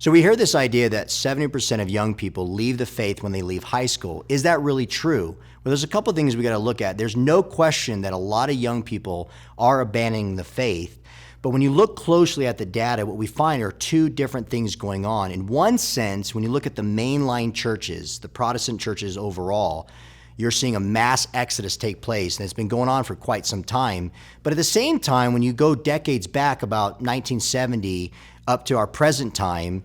So we hear this idea that 70% of young people leave the faith when they leave high school. Is that really true? Well, there's a couple of things we got to look at. There's no question that a lot of young people are abandoning the faith. But when you look closely at the data, what we find are two different things going on. In one sense, when you look at the mainline churches, the Protestant churches overall, you're seeing a mass exodus take place, and it's been going on for quite some time. But at the same time, when you go decades back, about 1970 up to our present time,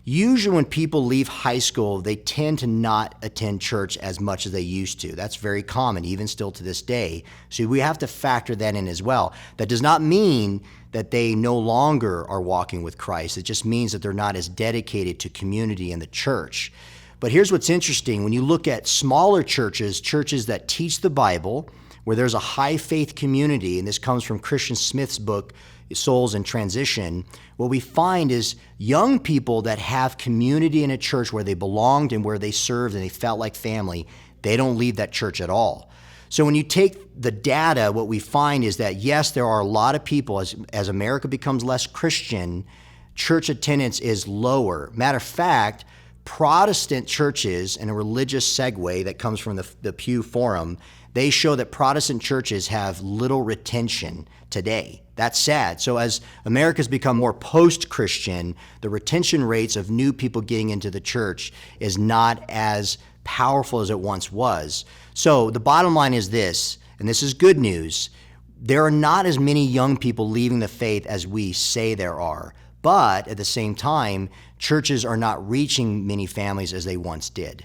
usually when people leave high school, they tend to not attend church as much as they used to. That's very common, even still to this day. So we have to factor that in as well. That does not mean that they no longer are walking with Christ. It just means that they're not as dedicated to community and the church. But here's what's interesting. When you look at smaller churches, churches that teach the Bible, where there's a high faith community, and this comes from Christian Smith's book, Souls in Transition, what we find is young people that have community in a church where they belonged and where they served and they felt like family, they don't leave that church at all. So when you take the data, what we find is that, yes, there are a lot of people, as America becomes less Christian, church attendance is lower. Matter of fact, Protestant churches, and a religious segue that comes from the Pew Forum, they show that Protestant churches have little retention today. That's sad. So as America's become more post-Christian, the retention rates of new people getting into the church is not as powerful as it once was. So the bottom line is this, and this is good news: there are not as many young people leaving the faith as we say there are. But at the same time, churches are not reaching many families as they once did.